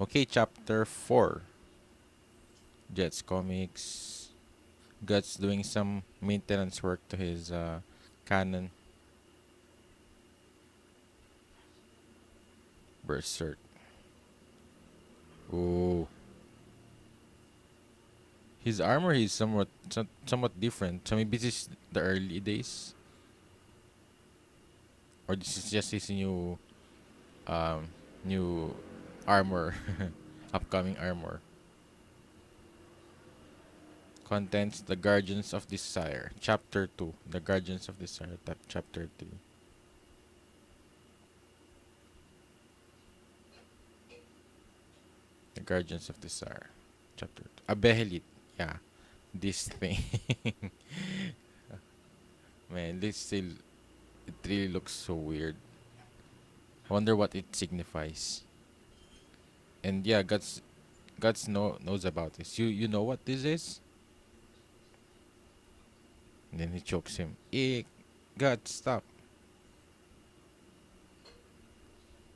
Okay, chapter 4. Jets Comics. Guts doing some maintenance work to his canon. Berserk. Ooh. His armor is somewhat different. So maybe this is the early days, or this is just his um new armor, upcoming armor. Contents: The Guardians of Desire, Chapter 2. The Guardians of Desire, Chapter 3. The Guardians of Desire, Chapter 2. Abehelit. Yeah, this thing. Man, this still, it really looks so weird. I wonder what it signifies. And yeah, Guts knows about this. You know what this is? And then he chokes him. Guts, stop.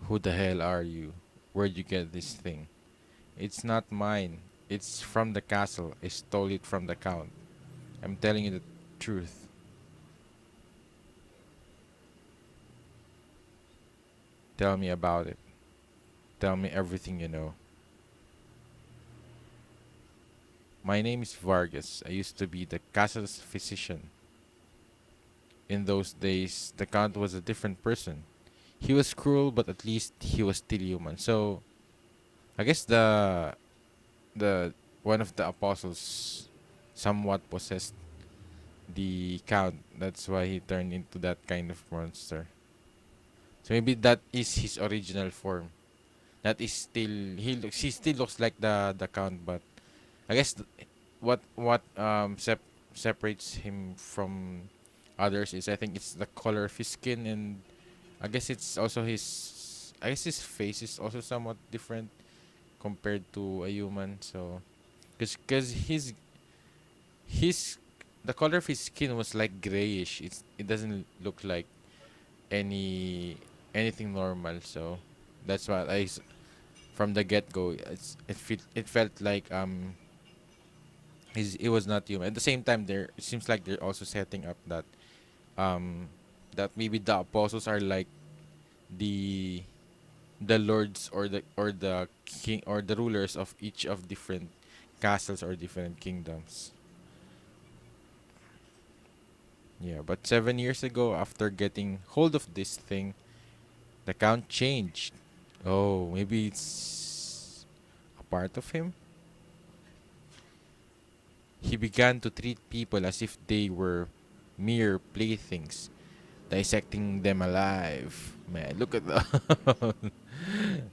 Who the hell are you? Where'd you get this thing? It's not mine. It's from the castle. I stole it from the count. I'm telling you the truth. Tell me about it. Tell me everything you know. My name is Vargas. I used to be the castle's physician. In those days, the count was a different person. He was cruel, but at least he was still human. So, I guess the one of the apostles somewhat possessed the count. That's why he turned into that kind of monster. So maybe that is his original form. That is still he still looks like the count, but I guess what separates him from others is, I think, it's the color of his skin, and I guess it's also his face is also somewhat different compared to a human. So because his the color of his skin was like grayish. It doesn't look like any anything normal. So that's why from the get go, it felt like it was not human. At the same time, there it seems like they're also setting up um that maybe the apostles are like the the lords or the king or the rulers of each of different castles or different kingdoms. Yeah, but 7 years ago, after getting hold of this thing, the count changed. Oh, maybe it's a part of him. He began to treat people as if they were mere playthings, dissecting them alive. Man, look at that.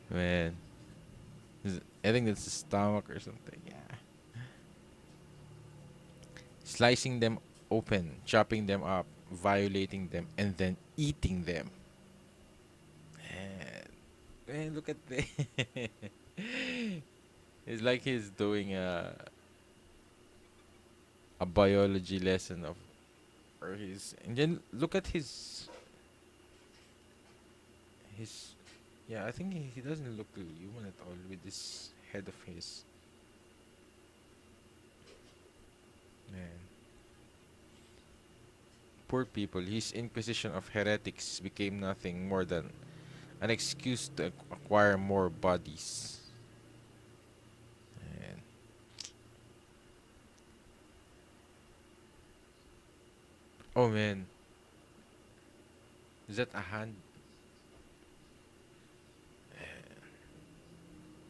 Man, I think that's the stomach or something. Yeah. Slicing them open, chopping them up, violating them, and then eating them. Man, man, look at this. It's like he's doing a biology lesson of, or his, and then look at his. Yeah, I think he doesn't look human at all with this head of his. Man, poor people. His inquisition of heretics became nothing more than an excuse to acquire more bodies. Man. Oh man, is that a hand?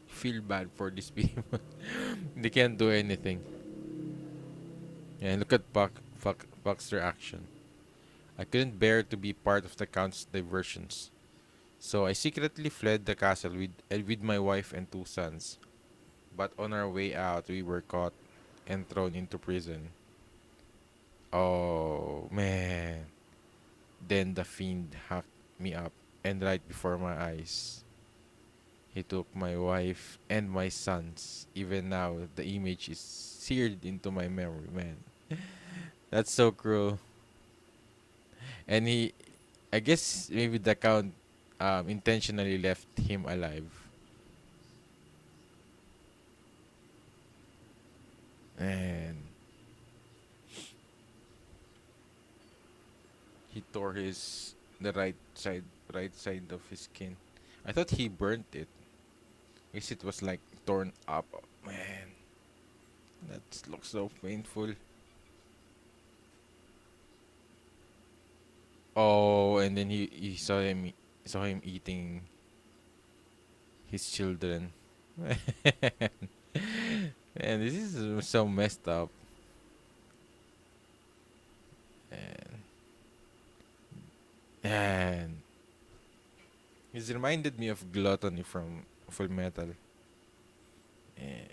Feel bad for these people. They can't do anything. Yeah, look at Buck's reaction. I couldn't bear to be part of the Count's diversions, so I secretly fled the castle with my wife and two sons. But on our way out, we were caught and thrown into prison. Oh man! Then the fiend hacked me up, and right before my eyes, he took my wife and my sons. Even now, the image is seared into my memory, man. That's so cruel. And I guess maybe the count intentionally left him alive. and he tore his the right side of his skin. I thought he burnt it. I guess it was like torn up. Oh, man, that looks so painful. Oh, and then he saw him eating his children. Man, this is so messed up. And and he's reminded me of Gluttony from Full Metal. And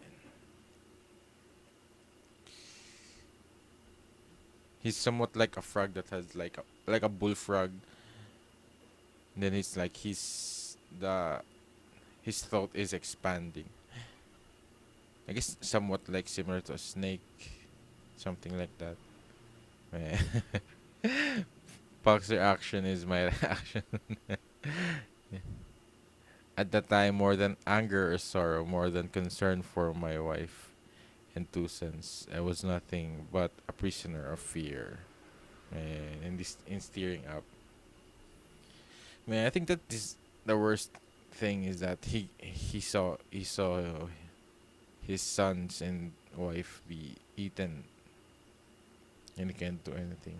he's somewhat like a frog that has like a bullfrog. And then it's like his throat is expanding. I guess somewhat like similar to a snake, something like that. Man. Puck's reaction is my reaction. At that time, more than anger or sorrow, more than concern for my wife and two sons, I was nothing but a prisoner of fear. Man, in steering up. Man, I think that this the worst thing is that he saw his sons and wife be eaten, and he can't do anything.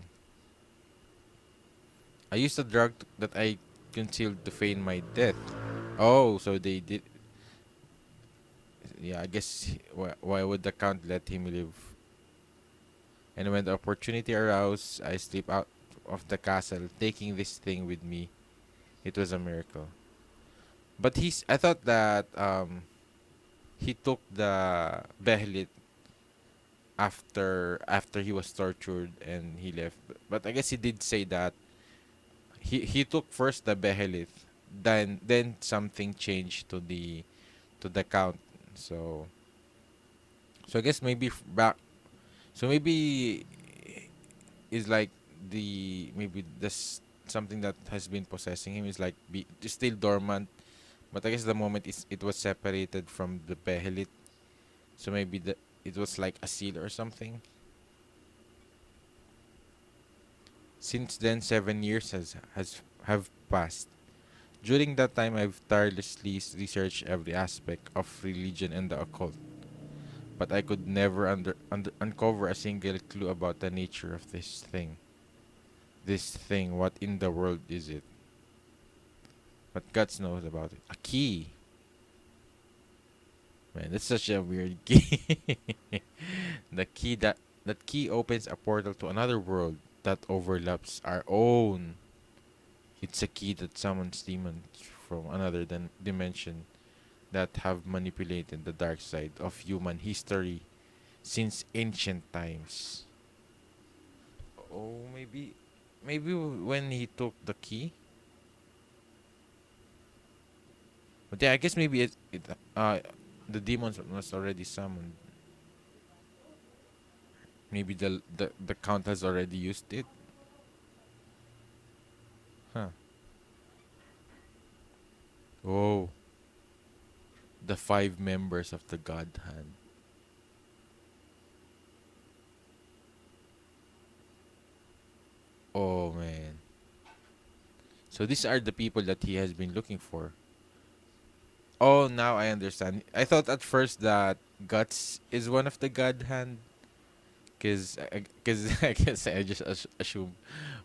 I used a drug that I concealed to feign my death. Oh, so they did. Yeah, I guess why would the count let him live? And when the opportunity arose, I slipped out of the castle, taking this thing with me. It was a miracle. But I thought that he took the Behlit after he was tortured and he left. But I guess he did say that he took first the Behelit, then something changed to the count. So I guess maybe back. So maybe is like maybe this something that has been possessing him is like still dormant. But I guess the moment it was separated from the Behelit, so maybe it was like a seal or something. Since then, 7 years has have passed. During that time, I've tirelessly researched every aspect of religion and the occult, but I could never uncover a single clue about the nature of this thing. This thing, what in the world is it? But God knows about it. A key. Man, that's such a weird key. the key that key opens a portal to another world that overlaps our own. It's a key that summons demons from another dimension that have manipulated the dark side of human history since ancient times. Oh, maybe when he took the key. But yeah, I guess maybe the demons was already summoned. Maybe the count has already used it. Huh. Oh, the five members of the God Hand. Oh man. So these are the people that he has been looking for. Oh, now I understand. I thought at first that Guts is one of the God Hand, cause I guess I just assume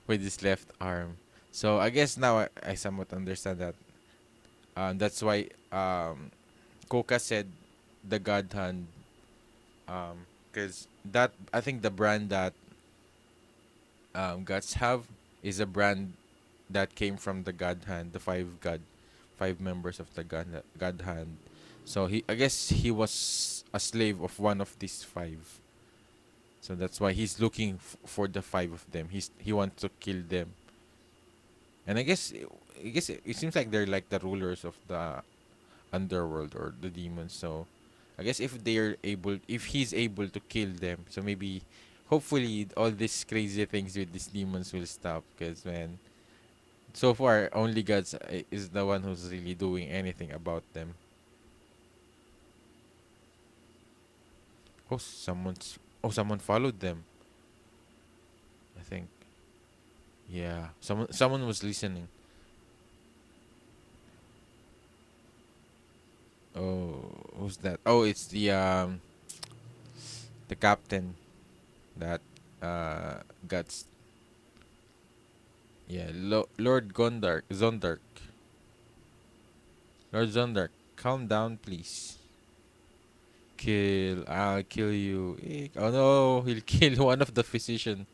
with his left arm. So I guess now I somewhat understand that. That's why Coca said the God Hand. Cause that I think the brand that Guts have is a brand that came from the God Hand, the five members of the God Hand. So I guess he was a slave of one of these five. So that's why he's looking for the five of them. He wants to kill them. And I guess it seems like they're like the rulers of the underworld or the demons. So I guess if he's able to kill them, so maybe hopefully all these crazy things with these demons will stop. Cause man, so far only God is the one who's really doing anything about them. someone followed them. I think. Yeah. Someone was listening. Oh, who's that? Oh, it's the captain that got yeah, Lord Gondark, Zondark. Lord Zondark, calm down, please. I'll kill you. Oh no, he'll kill one of the physician.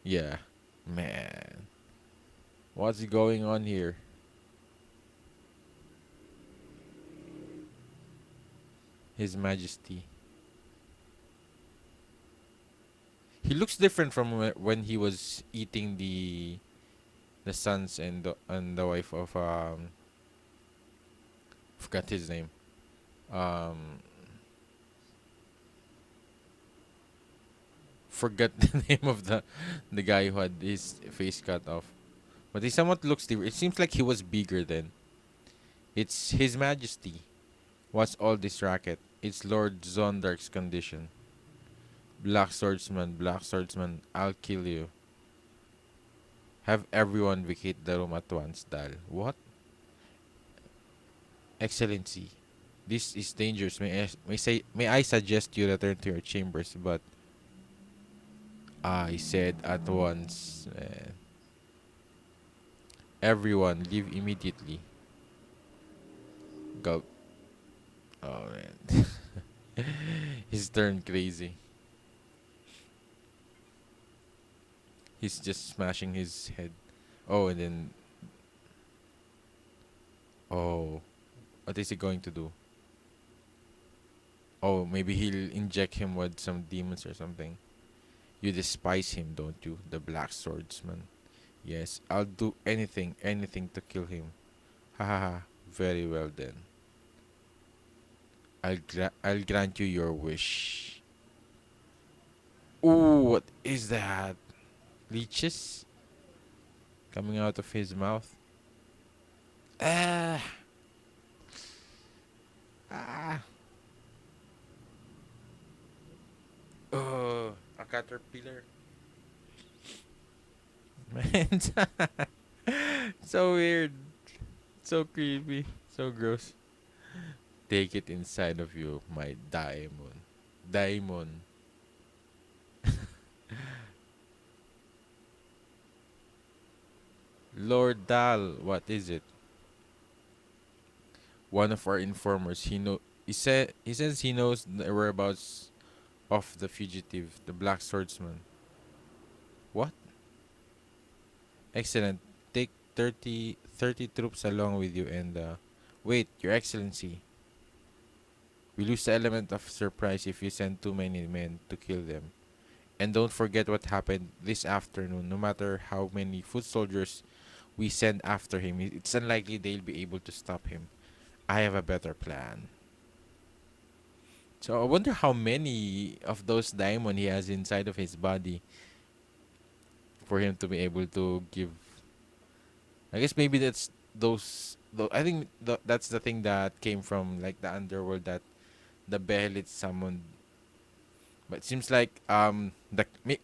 Yeah, man, what's going on here? His Majesty. He looks different from when he was eating the sons and the wife of forgot his name. Um, forgot the name of the guy who had his face cut off. But he somewhat looks different. It seems like he was bigger then. It's His Majesty. What's all this racket? It's Lord Zondark's condition. Black swordsman, I'll kill you. Have everyone vacate the room at once, Dal. What? Excellency, this is dangerous. May I suggest you return to your chambers, but I said at once. Everyone, leave immediately. Go. Oh man. He's turned crazy. He's just smashing his head. Oh, and then. Oh. What is he going to do? Oh, maybe he'll inject him with some demons or something. You despise him, don't you? The Black Swordsman. Yes, I'll do anything to kill him. Ha ha ha. Very well then. I'll grant you your wish. Ooh, what is that? Leeches coming out of his mouth. Ah, ah. Oh, a caterpillar. Man, so weird, so creepy, so gross. Take it inside of you, my diamond. Diamond. Lord Dal, what is it? One of our informers. He says he knows the whereabouts of the fugitive, the Black Swordsman. What? Excellent. Take 30 troops along with you and wait, Your Excellency. We lose the element of surprise if you send too many men to kill them. And don't forget what happened this afternoon. No matter how many foot soldiers we send after him, it's unlikely they'll be able to stop him. I have a better plan. So I wonder how many of those diamond he has inside of his body for him to be able to give. I guess maybe that's those. I think that's the thing that came from like the underworld that the Behelit summoned. But it seems like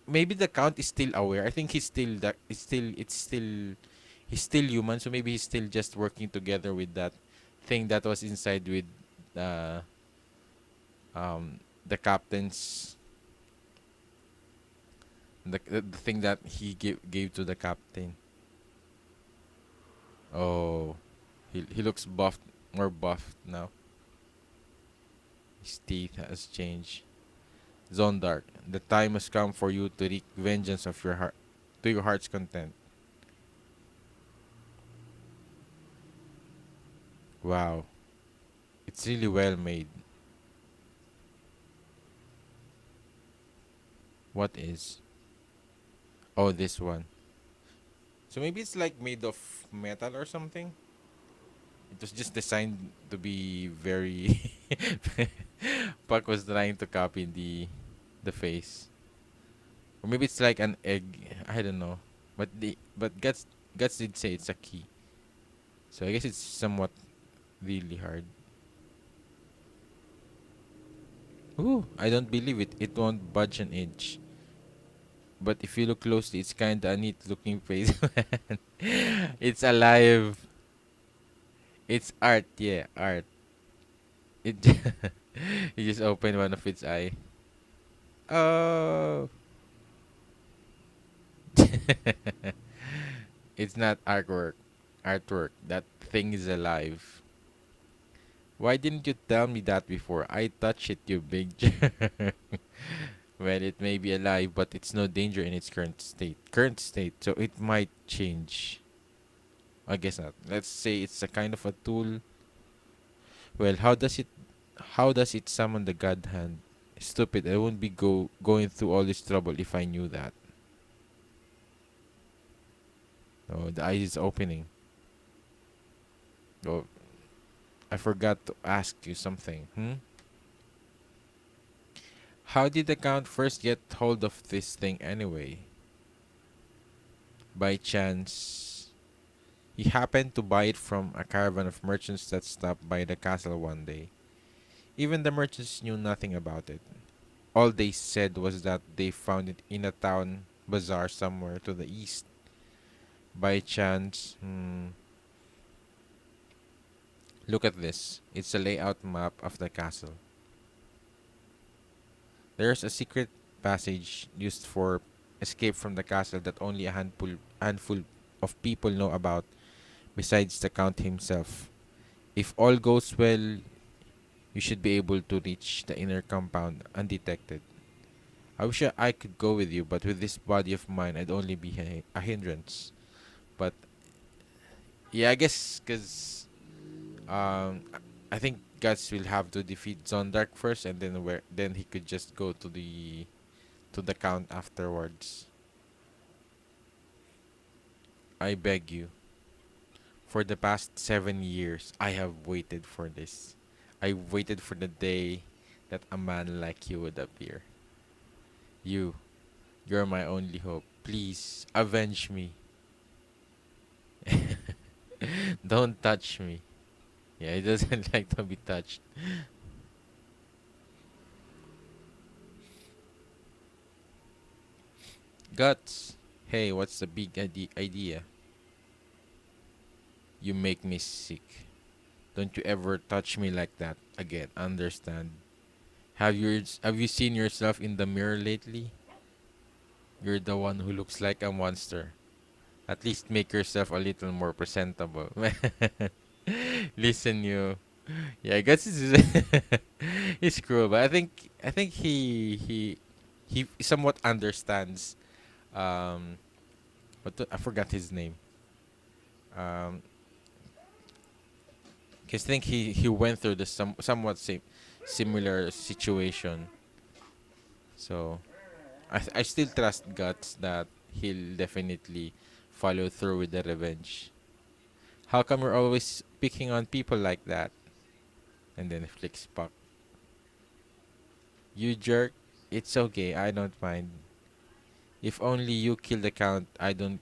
maybe the count is still aware. I think it's still he's still human. So maybe he's still just working together with that thing that was inside with uh the captain's the thing that he gave to the captain. Oh, he looks buffed, more buffed now. His teeth has changed. Zondark, the time has come for you to wreak vengeance of your heart to your heart's content. Wow, it's really well made. What is? Oh, this one. So maybe it's like made of metal or something. It was just designed to be very. Puck was trying to copy the face, or maybe it's like an egg. I don't know, but Guts did say it's a key, so I guess it's somewhat really hard. Ooh, I don't believe it. It won't budge an inch. But if you look closely, it's kinda a neat looking face. It's alive. It's art, yeah, art. It you just open one of its eye. Oh. It's not artwork. Artwork. That thing is alive. Why didn't you tell me that before? I touch it, you big jerk. Well, it may be alive, but it's no danger in its current state. Current state, so it might change. I guess not. Let's say it's a kind of a tool. Well, how does it summon the god hand? Stupid, I wouldn't be going through all this trouble if I knew that. Oh, the eye is opening. Oh, I forgot to ask you something. How did the Count first get hold of this thing anyway? By chance, he happened to buy it from a caravan of merchants that stopped by the castle one day. Even the merchants knew nothing about it. All they said was that they found it in a town bazaar somewhere to the east. By chance, look at this. It's a layout map of the castle. There's a secret passage used for escape from the castle that only a handful of people know about besides the count himself. If all goes well, you should be able to reach the inner compound undetected. I wish I could go with you, but with this body of mine, I'd only be a hindrance. But yeah, I guess because um, I think Guts will have to defeat Zondark first, and then he could just go to the count afterwards. I beg you. For the past 7 years, I have waited for this. I waited for the day that a man like you would appear. You, you're my only hope. Please, avenge me. Don't touch me. Yeah, he doesn't like to be touched. Guts. Hey, what's the big idea? You make me sick. Don't you ever touch me like that again. Understand? Have you seen yourself in the mirror lately? You're the one who looks like a monster. At least make yourself a little more presentable. Listen, you. Yeah, I guess he's cruel, but I think he somewhat understands. Um, I forgot his name. Um, cause I think he went through the somewhat similar situation. So I still trust Guts that he'll definitely follow through with the revenge. How come you're always picking on people like that? And then flicks Puck. You jerk. It's okay. I don't mind. If only you kill the count, I don't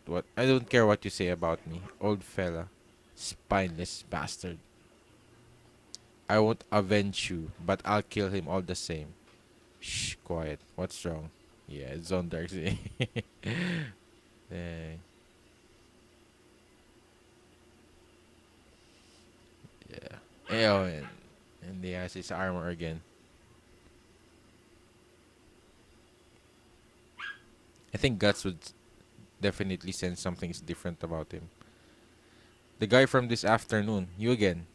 care what you say about me, old fella. Spineless bastard. I won't avenge you, but I'll kill him all the same. Shh, quiet. What's wrong? Yeah, Zondark. Eh, yeah. Oh, and he has his armor again. I think Guts would definitely sense something's different about him. The guy from this afternoon, you again.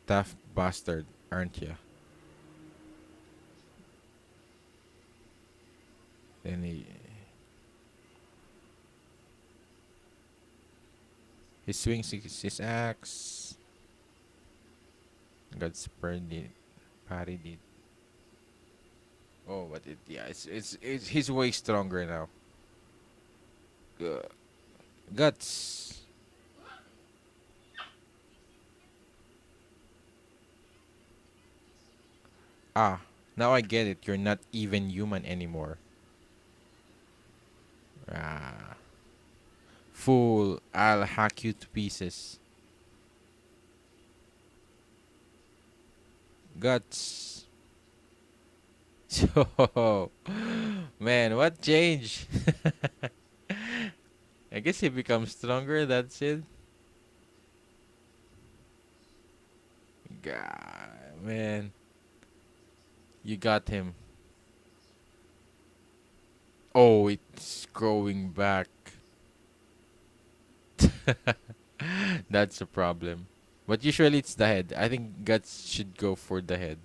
Tough bastard, aren't ya? Then he swings his axe. Got spurned it. Parried it. Oh, but yeah, it's he's way stronger now. Ugh. Guts. Ah, now I get it. You're not even human anymore. Ah, fool! I'll hack you to pieces. Guts. So, man, what changed? I guess he becomes stronger. That's it. God, man, you got him. Oh, it's growing back. That's a problem. But usually it's the head. I think guts should go for the head.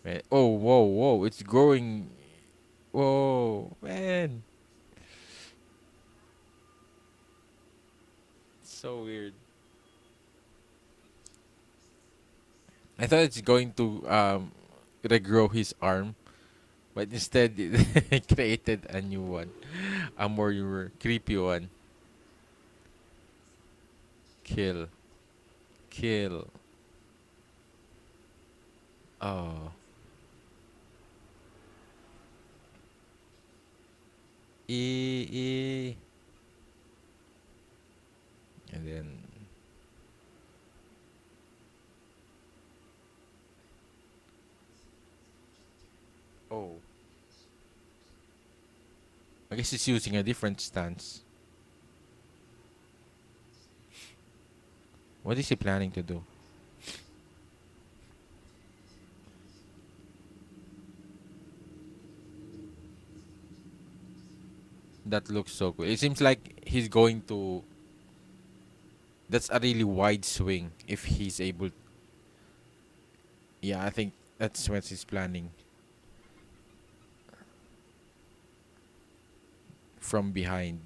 Man. Oh, whoa, whoa! It's growing. Whoa, man, it's so weird. I thought it's going to regrow his arm, but instead it created a new one, a more creepy one. Kill, kill. Oh, e. And then, oh, I guess he's using a different stance. What is he planning to do? That looks so cool. It seems like he's going to. That's a really wide swing if he's able. Yeah, I think that's what he's planning from behind.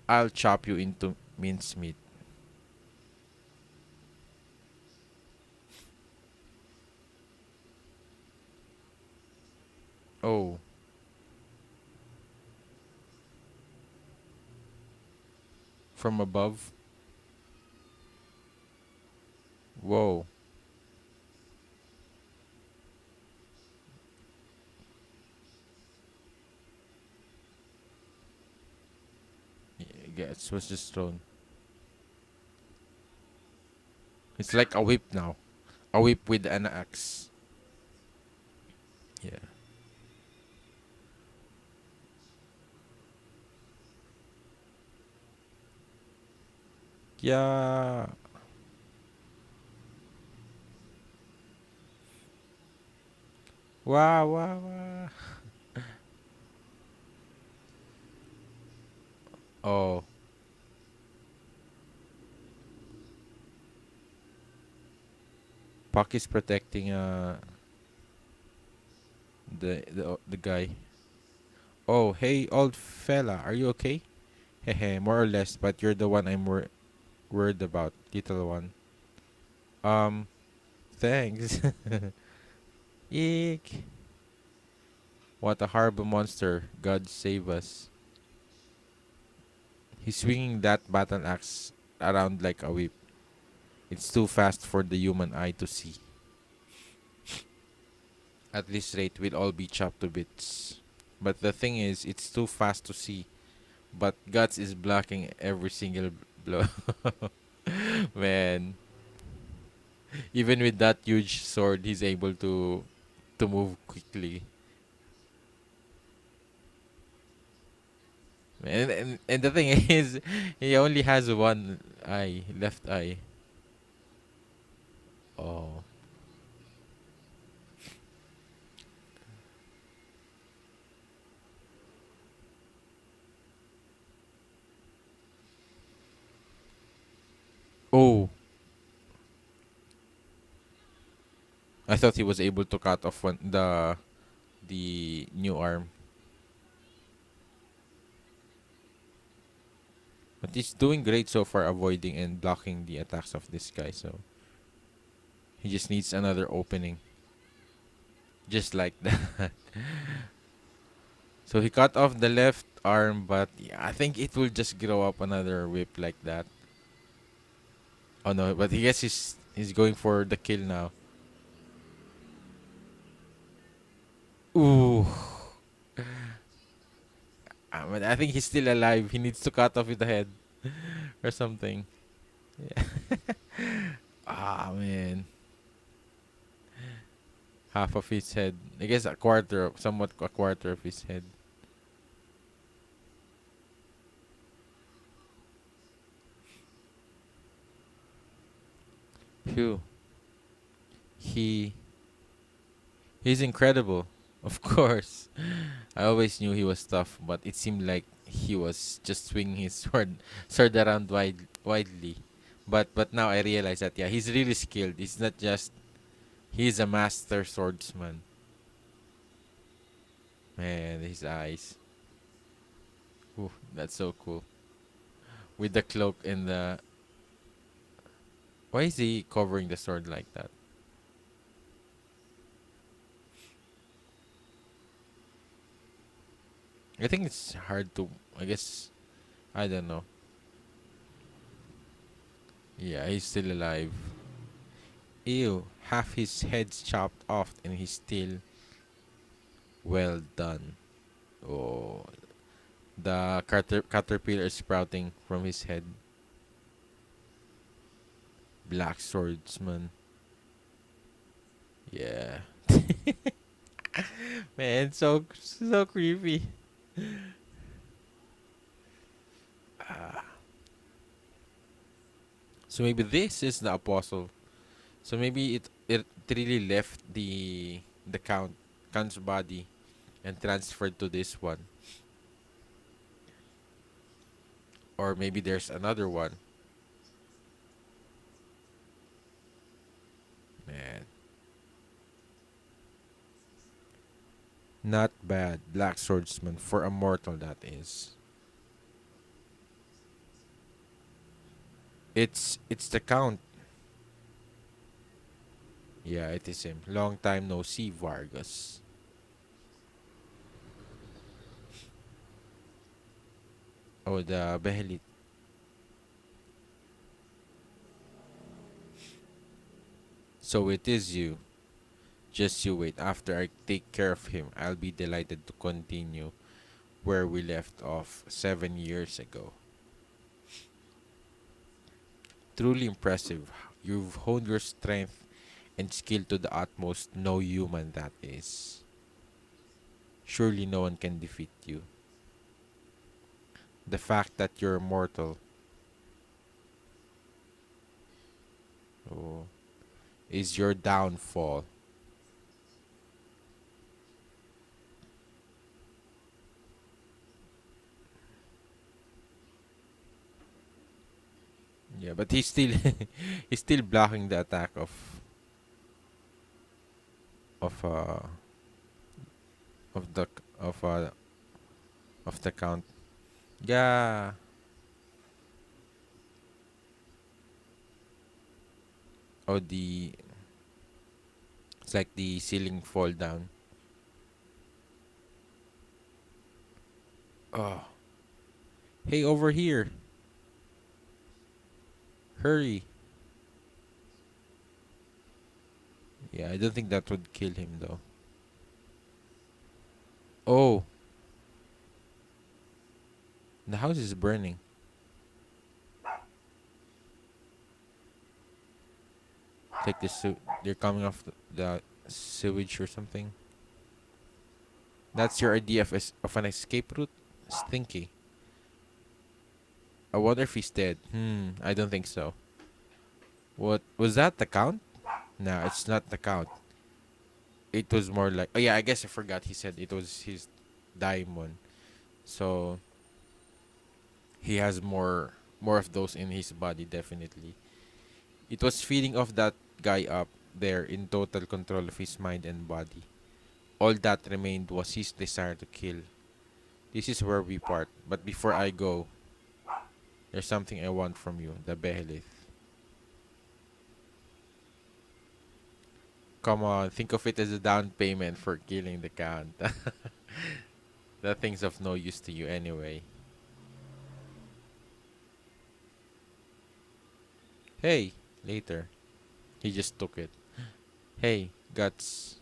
I'll chop you into mincemeat. Oh, from above. Whoa. Yeah, it was just thrown. It's like a whip now. A whip with an axe. Yeah. Yeah. Wow, wow, wow. Oh, Puck is protecting the guy. Oh, hey, old fella, are you okay? Hehe, more or less, but you're the one I'm worried about, little one. Um, thanks. Eek. What a horrible monster. God save us. He's swinging that battle axe around like a whip. It's too fast for the human eye to see. At this rate, we'll all be chopped to bits. But the thing is, it's too fast to see. But Guts is blocking every single blow. Man, even with that huge sword, he's able to move quickly. And the thing is, he only has one eye, left eye. Oh. Oh, I thought he was able to cut off the new arm. But he's doing great so far, avoiding and blocking the attacks of this guy. So he just needs another opening, just like that. So he cut off the left arm, but yeah, I think it will just grow up another whip like that. Oh no, but he guess he's going for the kill now. Ooh, but I think he's still alive. He needs to cut off with the head or something. Yeah. Ah man. Half of his head. I guess a quarter, somewhat a quarter of his head. Phew. He he's incredible. Of course. I always knew he was tough, but it seemed like he was just swinging his sword around widely. But now I realize that yeah, he's really skilled. He's not just he's a master swordsman. Man, his eyes. Ooh, that's so cool. With the cloak and the why is he covering the sword like that? I think it's hard to I guess I don't know. Yeah, he's still alive. Ew, half his head's chopped off and he's still well done. Oh, the caterpillar is sprouting from his head. Black swordsman. Yeah. Man, so creepy. So maybe this is the apostle. So maybe it really left the count's body and transferred to this one. Or maybe there's another one. Man. Not bad. Black swordsman for a mortal that is. It's the count. Yeah, it is him. Long time no see, Vargas. Oh, the Behelit. So it is you. Just you wait. After I take care of him, I'll be delighted to continue where we left off 7 years ago. Truly impressive. You've honed your strength and skill to the utmost. No human that is. Surely no one can defeat you. The fact that you're mortal, oh, is your downfall. Yeah, but he's still he's still blocking the attack of uh of the of uh of the count. Yeah. Oh, the it's like the ceiling fall down. Oh, hey, over here! Hurry! Yeah, I don't think that would kill him though. Oh, the house is burning. It's like they're coming off the sewage or something. That's your idea of an escape route? Stinky. I wonder if he's dead. I don't think so. What was that? The count? No, it's not the count. It was more like. Oh yeah, I guess I forgot. He said it was his diamond. So he has more of those in his body. Definitely. It was feeding off that guy up there in total control of his mind and body. All that remained was his desire to kill. This is where we part. But before I go, there's something I want from you, the Behelith. Come on, think of it as a down payment for killing the count. That thing's of no use to you anyway. Hey, later. He just took it. Hey, Guts,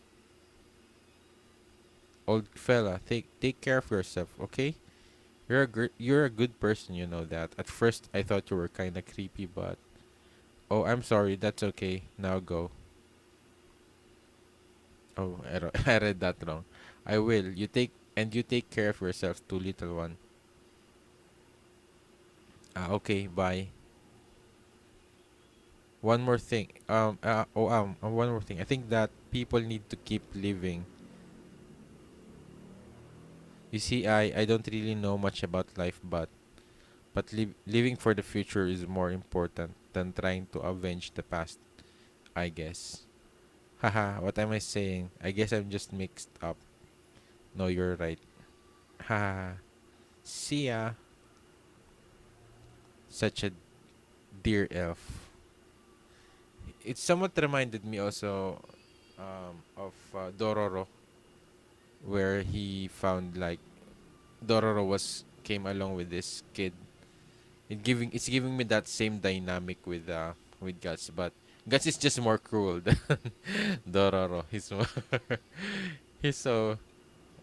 old fella, take care of yourself, okay? You're a good person, you know that. At first, I thought you were kind of creepy, but oh, I'm sorry. That's okay. Now go. Oh, I read that wrong. I will. You take care of yourself, too, little one. Ah, okay, bye. One more thing. One more thing. I think that people need to keep living. You see, I don't really know much about life, but living for the future is more important than trying to avenge the past, I guess. Haha, what am I saying? I guess I'm just mixed up. No, you're right. Haha. See ya. Such a dear elf. It somewhat reminded me also of Dororo, where he found like Dororo was came along with this kid. It's giving me that same dynamic with Guts, but Guts is just more cruel than Dororo. He's more he's so,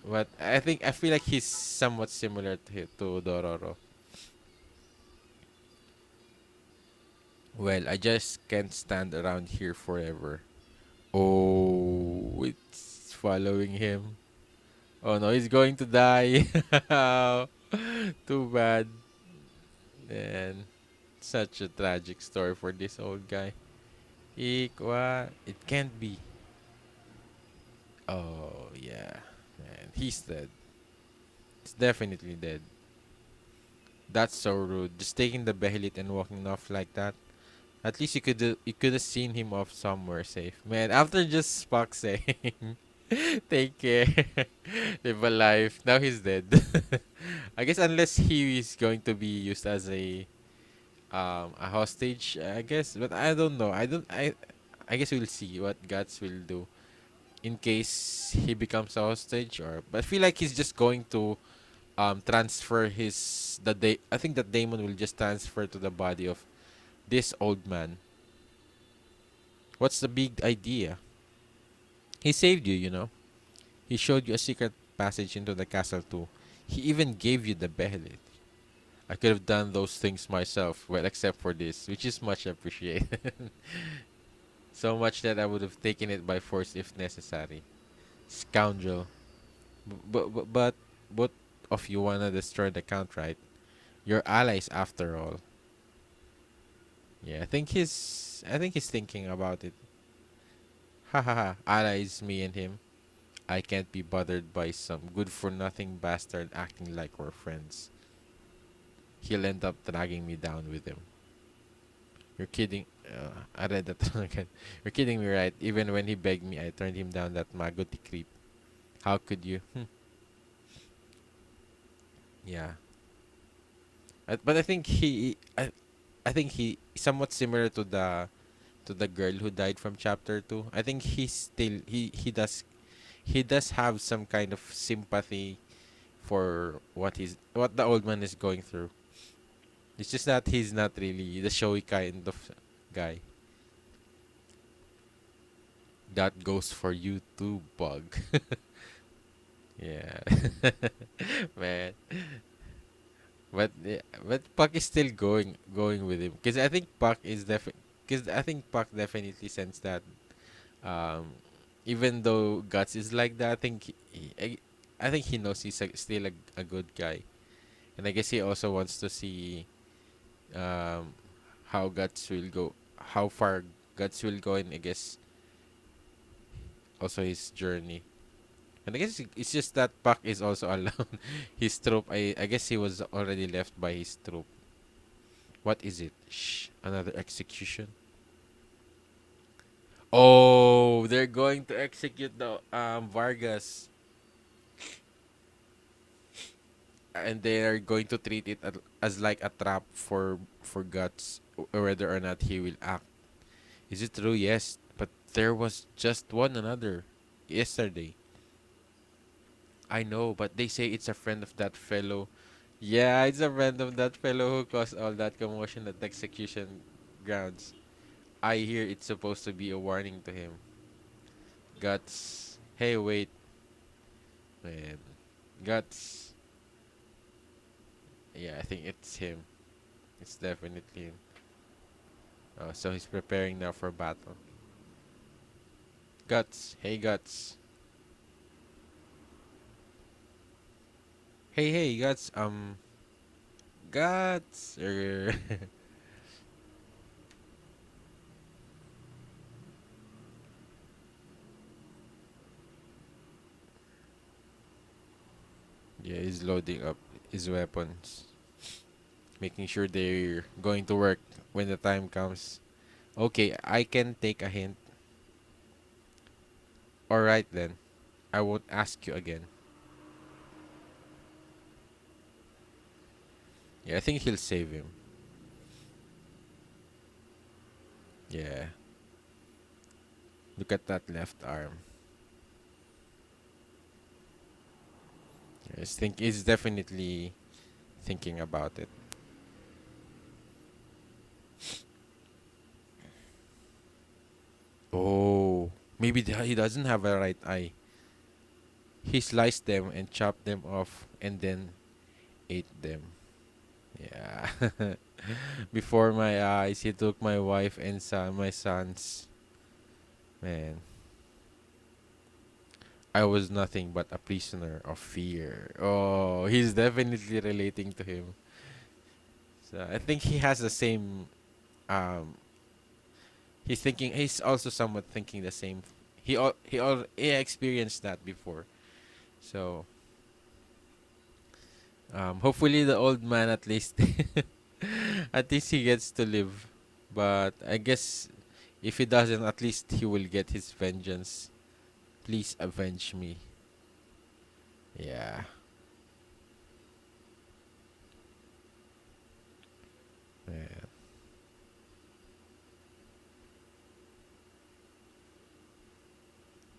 but I feel like he's somewhat similar to Dororo. Well, I just can't stand around here forever. Oh, it's following him. Oh no, he's going to die. Too bad. And such a tragic story for this old guy. Ikwa, it can't be. Oh yeah, man, he's dead. He's definitely dead. That's so rude. Just taking the behelit and walking off like that. At least you could have seen him off somewhere safe, man. After just Spock saying, "Take care, live a life." Now he's dead. I guess unless he is going to be used as a hostage, I guess. But I don't know. I guess we'll see what Guts will do in case he becomes a hostage, or but I feel like he's just going to transfer his the day. I think that Damon will just transfer to the body of this old man. What's the big idea? He saved you, you know. He showed you a secret passage into the castle too. He even gave you the behelit. I could have done those things myself, well, except for this, which is much appreciated. So much that I would have taken it by force if necessary. Scoundrel. But both of you wanna destroy the count, right? You're allies after all. Yeah, I think he's thinking about it. Ha ha ha. Allies, me and him. I can't be bothered by some good for nothing bastard acting like we're friends. He'll end up dragging me down with him. You're kidding. I read that again. You're kidding me, right? Even when he begged me, I turned him down, that Maguti creep. How could you? Yeah. But I think he somewhat similar to the girl who died from chapter 2. I think he does have some kind of sympathy for what the old man is going through. It's just that he's not really the showy kind of guy. That goes for you too, Bug. Yeah. Man. But Puck is still going with him because I think Puck definitely sense that um even though Guts is like that, I think he knows he's still a good guy, and I guess he also wants to see um how Guts will go, how far Guts will go, and I guess also his journey. And I guess it's just that Puck is also alone. His troop, I guess he was already left by his troop. What is it? Shh, another execution. Oh, they're going to execute the Vargas, and they are going to treat it as like a trap for Guts, whether or not he will act. Is it true? Yes, but there was just one another yesterday. I know, but they say it's a friend of that fellow. Yeah, it's a friend of that fellow who caused all that commotion at the execution grounds. I hear it's supposed to be a warning to him. Guts. Hey, wait, man. Guts. Yeah, I think it's him. It's definitely him. Oh, so he's preparing now for battle. Guts. Hey, Guts. Hey, guts. Yeah, he's loading up his weapons, making sure they're going to work when the time comes. Okay, I can take a hint. Alright then. I won't ask you again. Yeah, I think he'll save him. Yeah. Look at that left arm. He's definitely thinking about it. Oh, maybe he doesn't have a right eye. He sliced them and chopped them off and then ate them. Yeah. Before my eyes, he took my wife and my sons. Man, I was nothing but a prisoner of fear. Oh, he's definitely relating to him. So I think he has the same. Um, he's also somewhat thinking the same. He experienced that before. So hopefully the old man at least, at least he gets to live. But I guess if he doesn't, at least he will get his vengeance. Please avenge me. Yeah. Man.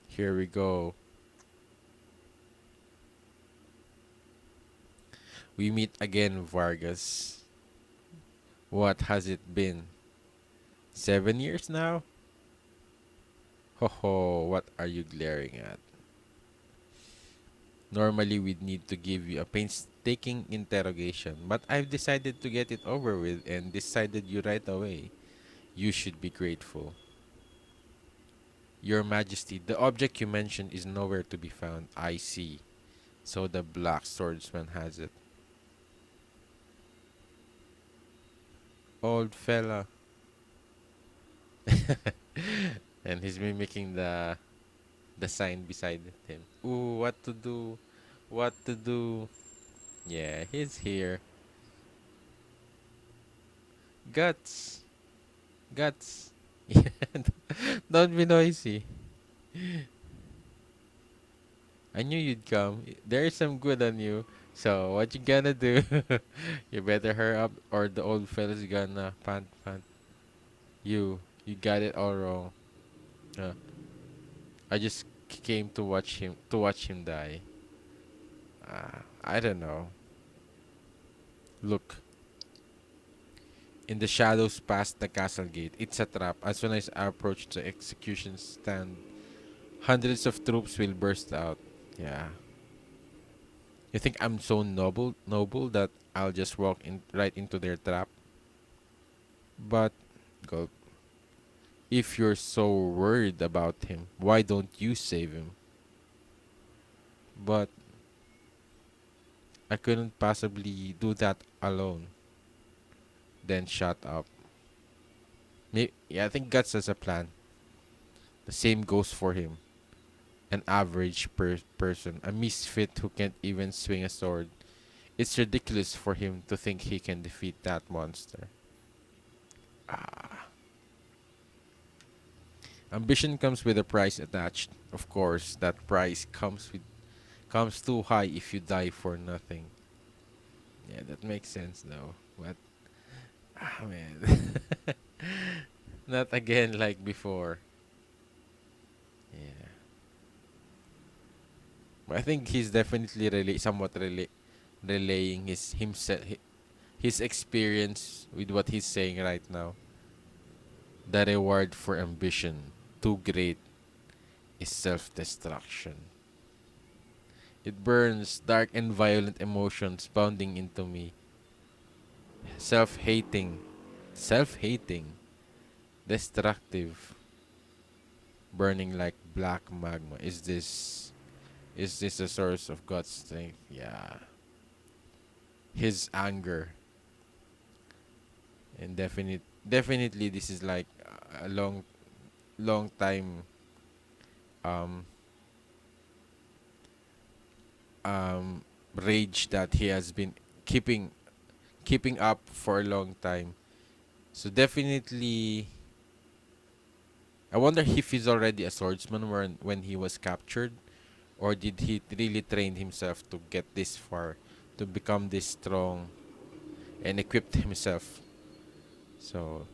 Here we go. We meet again, Vargas. What has it been? 7 years now? Ho ho, what are you glaring at? Normally, we'd need to give you a painstaking interrogation, but I've decided to get it over with and decided you right away. You should be grateful. Your Majesty, the object you mentioned is nowhere to be found. I see. So the black swordsman has it. Old fella. And he's mimicking the sign beside him. Ooh, what to do? What to do? Yeah, he's here. Guts. Guts. Don't be noisy. I knew you'd come. There's some good on you. So what you gonna do? You better hurry up or the old fella's gonna pant. You got it all wrong. Uh, I just came to watch him die. I don't know. Look, in the shadows past the castle gate, it's a trap. As soon as I approach the execution stand, hundreds of troops will burst out. Yeah. You think I'm so noble that I'll just walk in right into their trap? But, go. If you're so worried about him, why don't you save him? But I couldn't possibly do that alone. Then shut up. Yeah, I think Guts has a plan. The same goes for him. An average person, a misfit who can't even swing a sword. It's ridiculous for him to think he can defeat that monster. Ah. Ambition comes with a price attached. Of course, that price comes too high if you die for nothing. Yeah, that makes sense though. But man, not again like before. Yeah, but I think he's definitely relaying his experience with what he's saying right now. The reward for ambition, too great, is self-destruction. It burns dark and violent emotions pounding into me. Self-hating, self-hating, destructive, burning like black magma. Is this a source of God's strength? Yeah. his anger. And definitely this is like a long time um rage that he has been keeping keeping up for a long time. So definitely, I wonder if he's already a swordsman when he was captured, or did he really train himself to get this far, to become this strong and equipped himself. So,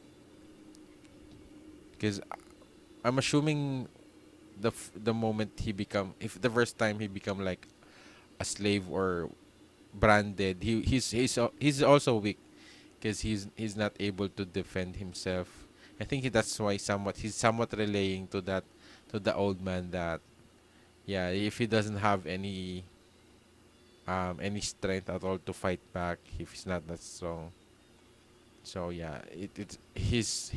because I'm assuming the moment he become, if the first time he become like a slave or branded, he's also weak because he's not able to defend himself. I think that's why he's somewhat relaying to the old man that, yeah, if he doesn't have any strength at all to fight back, if he's not that strong. So yeah, his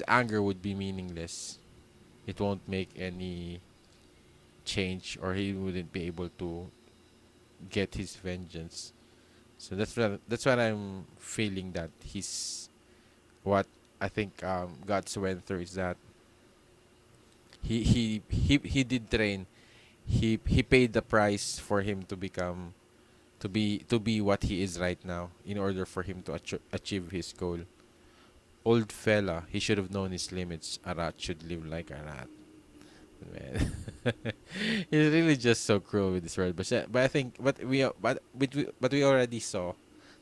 anger would be meaningless. It won't make any change, or he wouldn't be able to get his vengeance. So that's what I'm feeling, that he's what I think Guts went through is that he did train. He paid the price for him to become to be what he is right now, in order for him to achieve his goal. Old fella, he should have known his limits. A rat should live like a rat. Man. He's really just so cruel with this world. But I think but we already saw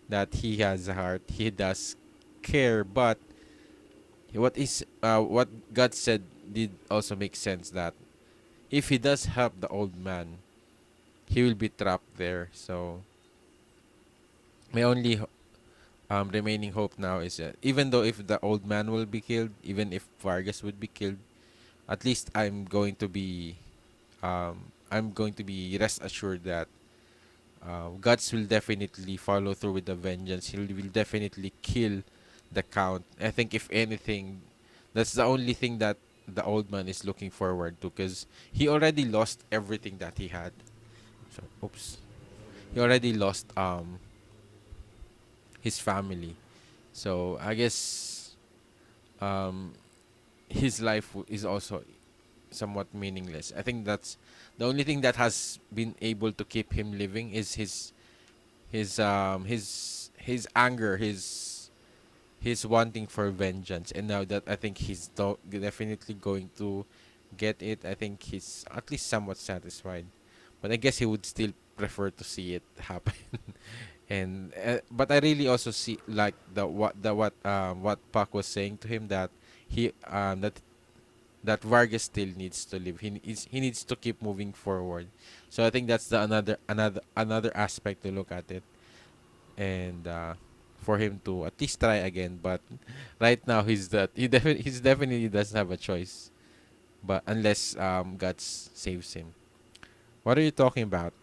that he has a heart. He does care, but what God said did also make sense, that if he does help the old man, he will be trapped there. So my only remaining hope now is that, even though if the old man will be killed, even if Vargas would be killed, at least I'm going to be rest assured that Guts will definitely follow through with the vengeance. He will definitely kill the count. I think if anything, that's the only thing that the old man is looking forward to, because he already lost everything that he had. So, oops, he already lost his family. So I guess um his life is also somewhat meaningless. I think that's the only thing that has been able to keep him living is his anger, his wanting for vengeance. And now that I think definitely going to get it, I think he's at least somewhat satisfied. But I guess he would still prefer to see it happen. And but I really also see like what Pac was saying to him, that he that Vargas still needs to live. He needs to keep moving forward. So I think that's the another aspect to look at it, and for him to at least try again. But right now he's definitely doesn't have a choice. But unless Guts saves him. What are you talking about?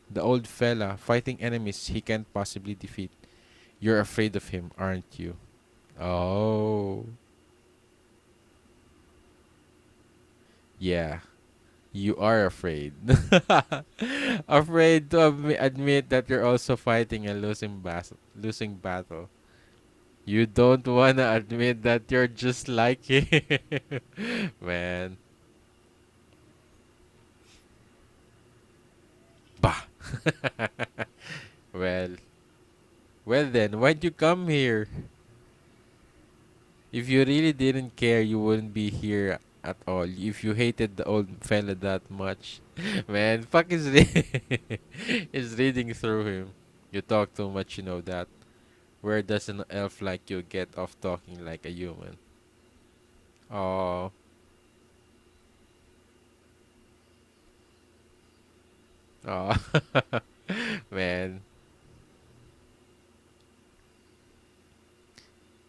The old fella fighting enemies he can't possibly defeat. You're afraid of him, aren't you? Oh, yeah. You are afraid. Afraid to admit that you're also fighting a losing battle. You don't wanna admit that you're just like him. Man. Bah. well, well then, why'd you come here? If you really didn't care, you wouldn't be here at all. If you hated the old fella that much, man, fuck is reading through him. You talk too much, you know that. Where does an elf like you get off talking like a human? Oh, oh, man.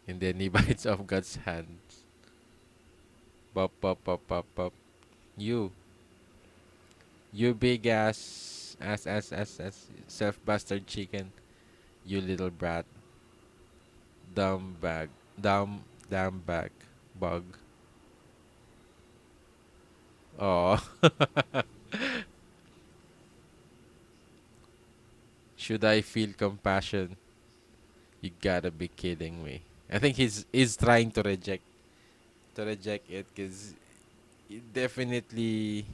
And then he bites off God's hand. Pop, pop, pop, pop, pop. You, you big ass, self bastard chicken. You little brat. Dumb bag. Dumb bag. Bug. Oh. Should I feel compassion? You gotta be kidding me. I think he's trying to reject it because it definitely,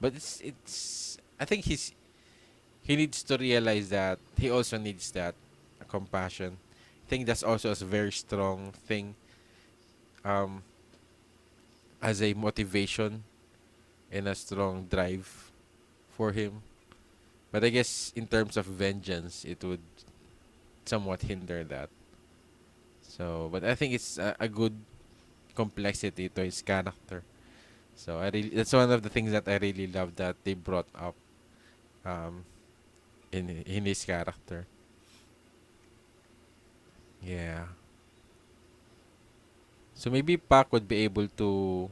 but it's. I think he needs to realize that he also needs that compassion. I think that's also a very strong thing um as a motivation and a strong drive for him. But I guess in terms of vengeance, it would somewhat hinder that. So, but I think it's a good complexity to his character. So I really that's one of the things that I really love that they brought up um in his character. Yeah. So maybe Pac would be able to,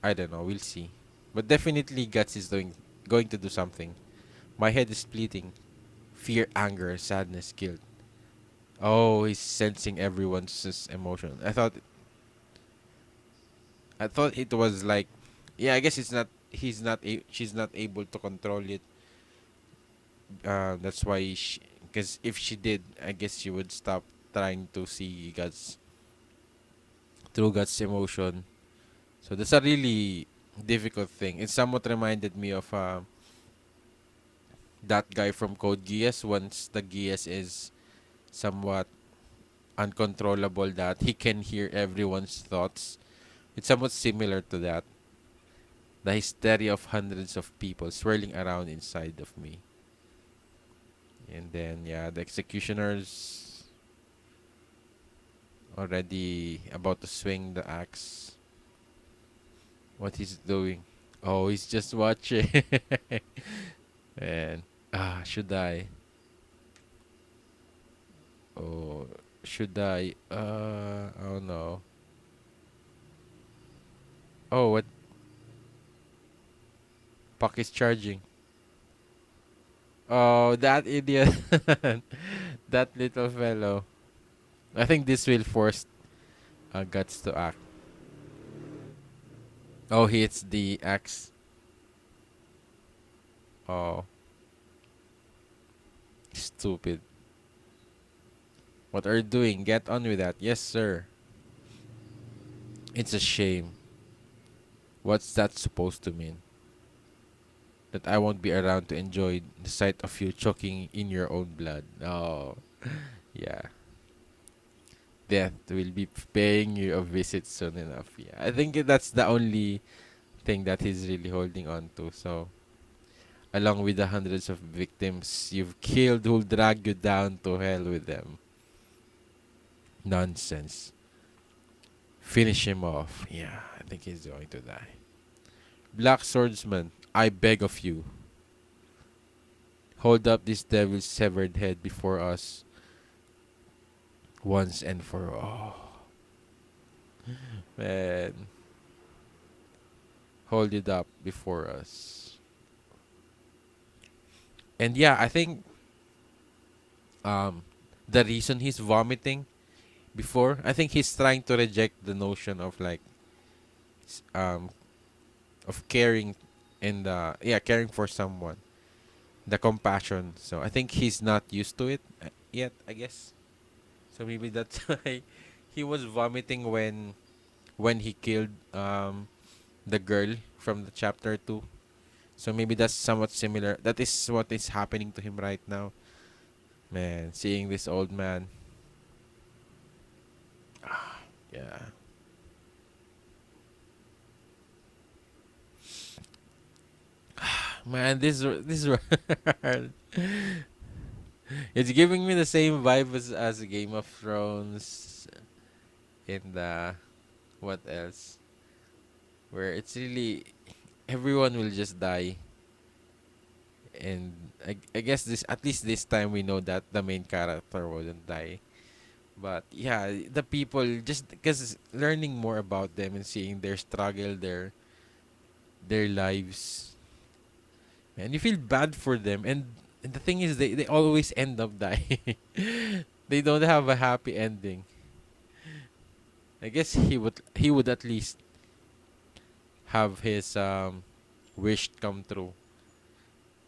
I don't know, we'll see. But definitely Guts is going to do something. My head is splitting. Fear, anger, sadness, guilt. Oh, he's sensing everyone's emotion. I thought it was like, yeah, I guess it's not. She's not able to control it. That's why because if she did, I guess she would stop trying to see God's through God's emotion. So that's a really difficult thing. It somewhat reminded me of that guy from Code Geass. Once the Geass is somewhat uncontrollable, that he can hear everyone's thoughts. It's somewhat similar to that. The hysteria of hundreds of people swirling around inside of me. And then, yeah, the executioner's already about to swing the axe. What he's doing? Oh, he's just watching. And should I? Oh, should I? Oh no. Oh, what? Puck is charging. Oh, that idiot. That little fellow. I think this will force Guts to act. Oh, he hits the axe. Oh, stupid. What are you doing? Get on with that. Yes, sir. It's a shame. What's that supposed to mean? That I won't be around to enjoy the sight of you choking in your own blood. Oh, yeah. Death will be paying you a visit soon enough. Yeah, I think that's the only thing that he's really holding on to. So, along with the hundreds of victims you've killed who'll drag you down to hell with them. Nonsense. Finish him off. Yeah, I think he's going to die. Black Swordsman, I beg of you, hold up this devil's severed head before us once and for all. Man, hold it up before us. And yeah, I think um the reason he's vomiting before, I think he's trying to reject the notion of like um of caring and caring for someone, the compassion. So I think he's not used to it yet, I guess. So maybe that's why he was vomiting when he killed the girl from the chapter 2. So maybe that's somewhat similar. That is what is happening to him right now. Man, seeing this old man. Yeah. Man, this it's giving me the same vibe as Game of Thrones and what else? Where it's really everyone will just die, and I guess this at least this time we know that the main character wouldn't die. But yeah, the people just because learning more about them and seeing their struggle, their lives, and you feel bad for them. And the thing is, they always end up dying. They don't have a happy ending. I guess he would at least have his wish come true.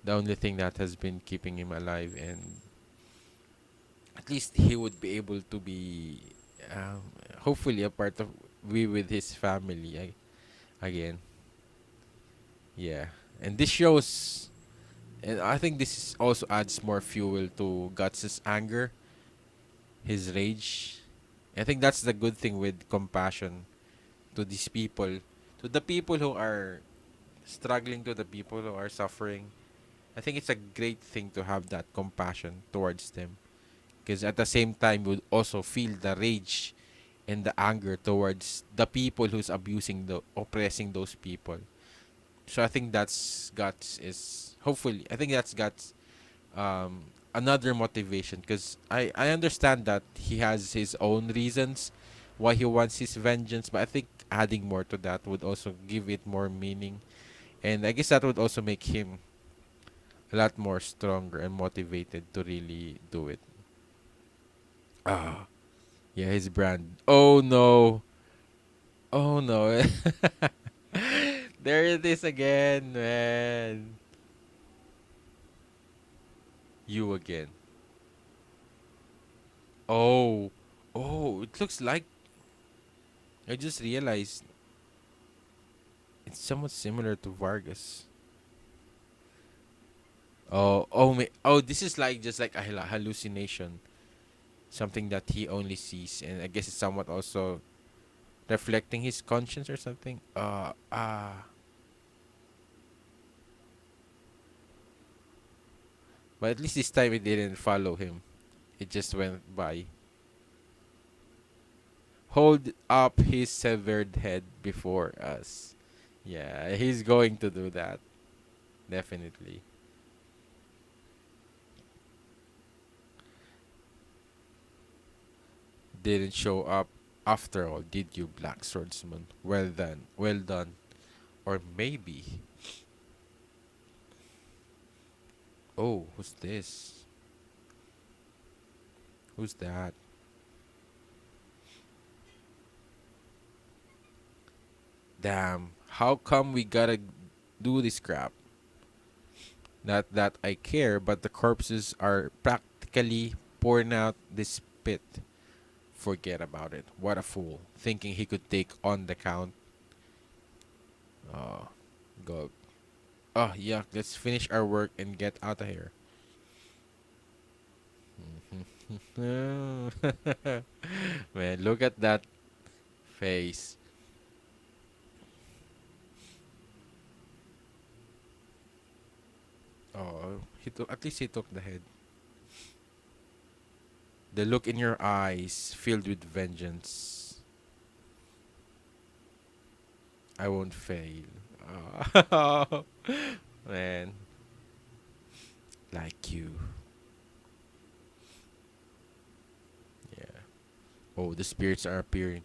the only thing that has been keeping him alive, and at least he would be able to be, um, hopefully, a part of be with his family again. Yeah, and this shows, and I think this also adds more fuel to Guts's anger, his rage. I think that's the good thing with compassion to these people, to the people who are struggling, to the people who are suffering. I think it's a great thing to have that compassion towards them, because at the same time you would also feel the rage and the anger towards the people who's abusing, the oppressing those people. So I think that's Guts is, hopefully, I think that's Guts, um another motivation, because I understand that he has his own reasons why he wants his vengeance, but I think adding more to that would also give it more meaning, and I guess that would also make him a lot more stronger and motivated to really do it. Ah, yeah, his brand. Oh no. Oh no. There it is again, man. You again. Oh. Oh, it looks like, I just realized it's somewhat similar to Vargas. Oh, this is like just like a hallucination, something that he only sees, and I guess it's somewhat also reflecting his conscience or something. But at least this time it didn't follow him. It just went by. Hold up his severed head before us. Yeah, he's going to do that. Definitely. Didn't show up after all, did you, Black Swordsman? Well done. Well done. Or maybe. Oh, who's this? Who's that? Damn. How come we gotta do this crap? Not that I care, but the corpses are practically pouring out this pit. Forget about it. What a fool. Thinking he could take on the count. Oh, go. Oh, yeah. Let's finish our work and get out of here. Man, look at that face. Oh, at least he took the head. The look in your eyes filled with vengeance. I won't fail. Oh, man, like you. Yeah. Oh, the spirits are appearing.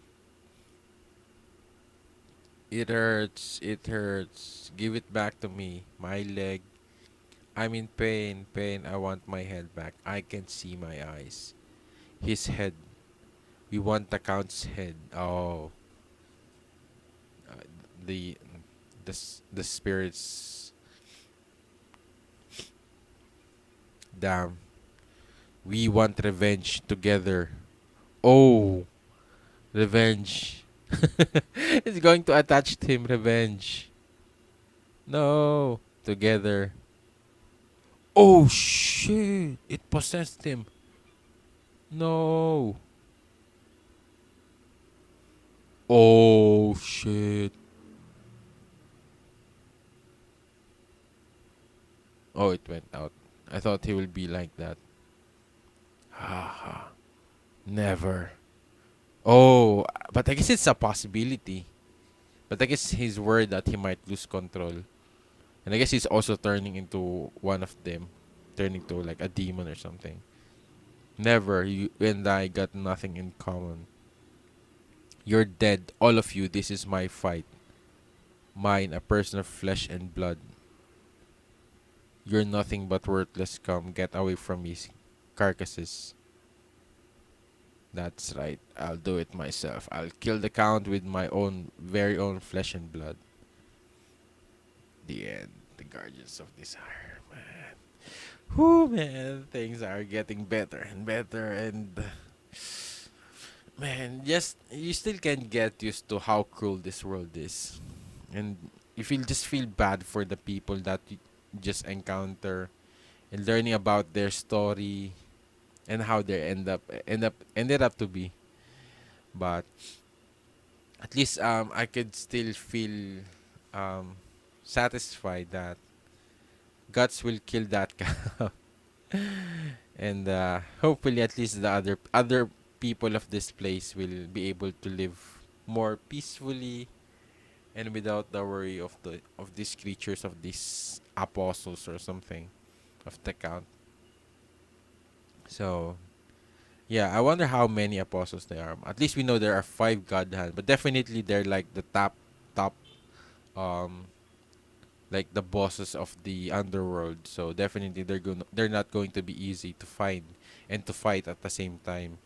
It hurts. It hurts. Give it back to me. My leg. I'm in pain. Pain. I want my head back. I can see my eyes. His head. We want the count's head. Oh, uh, the the spirits. Damn. We want revenge together. Oh, revenge. It's going to attach to him. Revenge. No. Together. Oh shit! It possessed him. No. Oh shit. Oh, it went out. I thought he will be like that. Haha. Never. Oh, but I guess it's a possibility. But I guess he's worried that he might lose control. And I guess he's also turning into one of them. Turning to like a demon or something. Never. You and I got nothing in common. You're dead. All of you. This is my fight. Mine, a person of flesh and blood. You're nothing but worthless scum. Get away from me, carcasses. That's right. I'll do it myself. I'll kill the count with my own very own flesh and blood. The end. The Guardians of Desire. Whoo, man, things are getting better and better, and man, just you still can get used to how cruel this world is, and you feel bad for the people that you just encounter and learning about their story and how they ended up to be. But at least I could still feel um satisfied that guts will kill that cow. And hopefully at least the other people of this place will be able to live more peacefully and without the worry of these creatures, of these apostles or something of the count. So yeah, I wonder how many apostles there are. At least we know there are five god hand, but definitely they're like the top um like the bosses of the underworld. So definitely they're not going to be easy to find and to fight at the same time.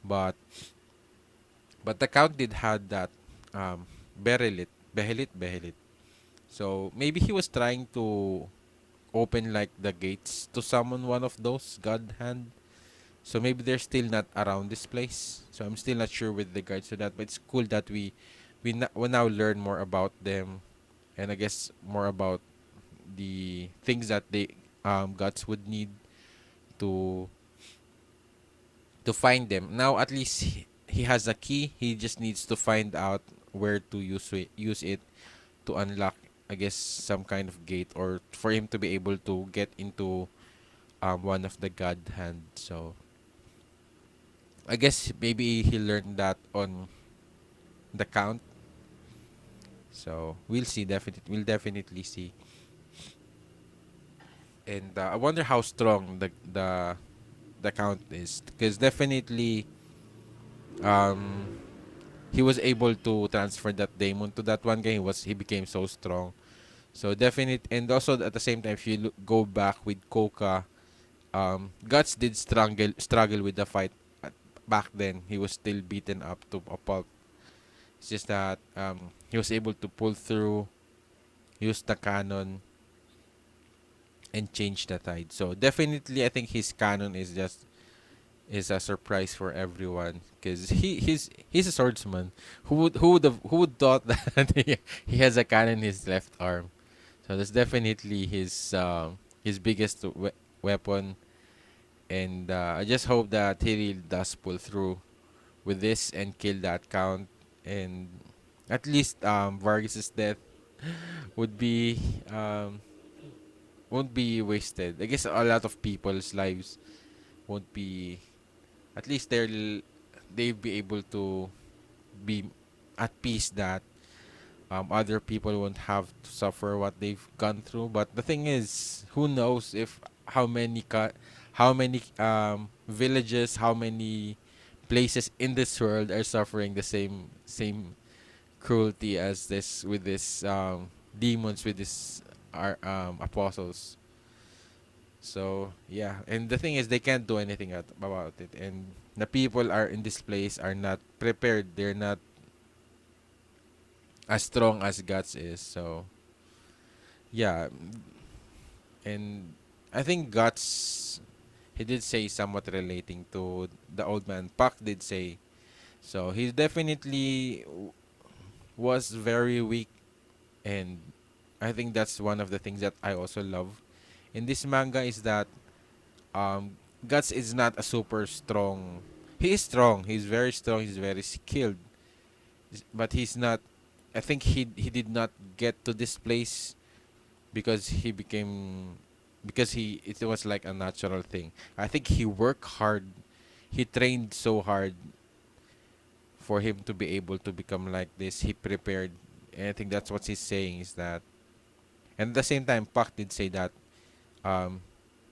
But the count did had that um Behelit. So maybe he was trying to open like the gates to summon one of those god hand. So maybe they're still not around this place. So I'm still not sure with regards to that. But it's cool that we now learn more about them, and I guess more about the things that they gods would need to find them. Now at least he has a key. He just needs to find out where to use it to unlock, I guess, some kind of gate, or for him to be able to get into one of the god hand. So I guess maybe he learned that on the count. So we'll see. We'll definitely see. And I wonder how strong the count is, because definitely um he was able to transfer that demon to that one guy. He became so strong. So definite, and also at the same time, if you go back with Coca, Guts did struggle with the fight. Back then, he was still beaten up to a pulp. It's just that he was able to pull through, use the cannon, and change the tide. So definitely, I think his cannon is a surprise for everyone, because he's a swordsman. Who would thought that he has a cannon in his left arm? So that's definitely his biggest weapon, and I just hope that he really does pull through with this and kill that count, and at least Vargas's death would be um won't be wasted. I guess a lot of people's lives won't be. At least they'll be able to be at peace that other people won't have to suffer what they've gone through. But the thing is, who knows if how many villages, how many places in this world are suffering the same cruelty as this, with this demons, with this apostles. So yeah, and the thing is, they can't do anything about it, and the people are in this place are not prepared. They're not as strong as Guts is. So yeah, and I think Guts, he did say somewhat relating to the old man. Puck did say so. He definitely was very weak, and I think that's one of the things that I also love in this manga is that Guts is not a super strong. He is strong. He's very strong. He's very skilled, but he's not. I think he did not get to this place because he became because he it was like a natural thing. I think he worked hard. He trained so hard for him to be able to become like this. He prepared, and I think that's what he's saying is that. And at the same time, Pak did say that um,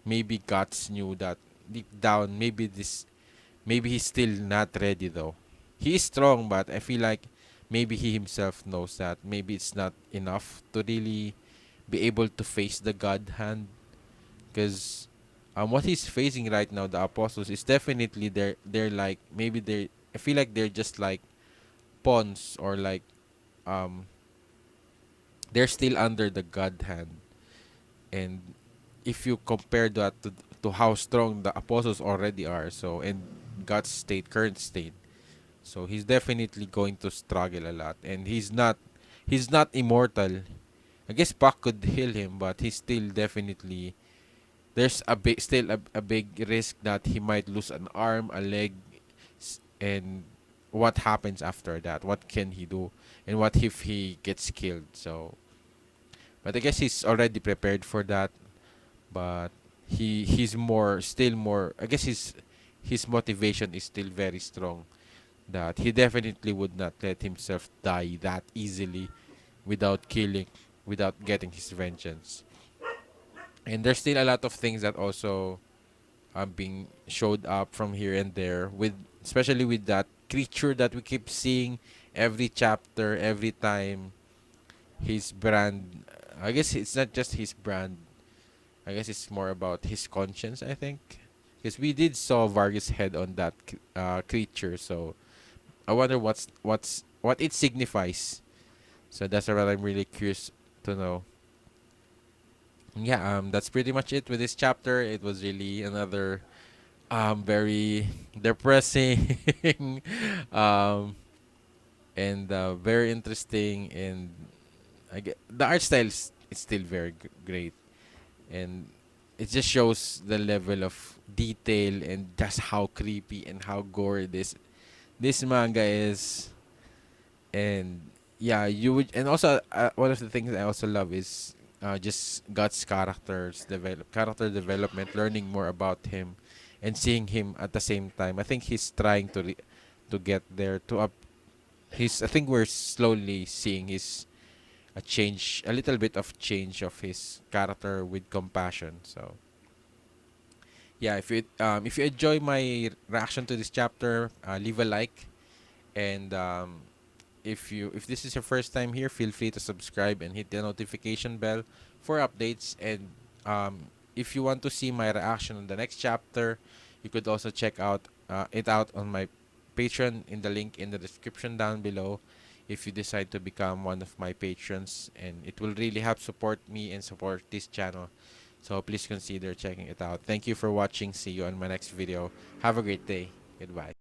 maybe Guts knew that deep down, maybe he's still not ready though. He is strong, but I feel like maybe he himself knows that maybe it's not enough to really be able to face the God hand, because what he's facing right now, the apostles, is definitely they're like maybe they I feel like they're just like pawns, or like um they're still under the God hand, and if you compare that to how strong the apostles already are, so and God's current state, so he's definitely going to struggle a lot, and he's not immortal. I guess Pac could heal him, but he's still definitely there's a big risk that he might lose an arm, a leg, and what happens after that? What can he do? And what if he gets killed? So, but I guess he's already prepared for that. But he's still more. I guess his motivation is still very strong. That he definitely would not let himself die that easily without killing, without getting his vengeance. And there's still a lot of things that also being showed up from here and there, with especially with that creature that we keep seeing every chapter, every time his brand. I guess it's not just his brand. I guess it's more about his conscience, I think, because we did saw Vargas' head on that creature. So I wonder what it signifies. So that's what I'm really curious to know. Yeah, that's pretty much it with this chapter. It was really another very depressing um and very interesting, and I get the art style is still very great, and it just shows the level of detail and just how creepy and how gory this manga is. And yeah, you would, and also one of the things I also love is just God's character development, learning more about him, and seeing him at the same time. I think he's trying to get there to up. He's I think we're slowly seeing his a change, a little bit of change of his character with compassion. So yeah, if you enjoy my reaction to this chapter, leave a like, and if this is your first time here, feel free to subscribe and hit the notification bell for updates. And if you want to see my reaction on the next chapter, you could also check out it out on my Patreon in the link in the description down below. If you decide to become one of my patrons, and it will really help support me and support this channel. So please consider checking it out. Thank you for watching. See you on my next video. Have a great day. Goodbye.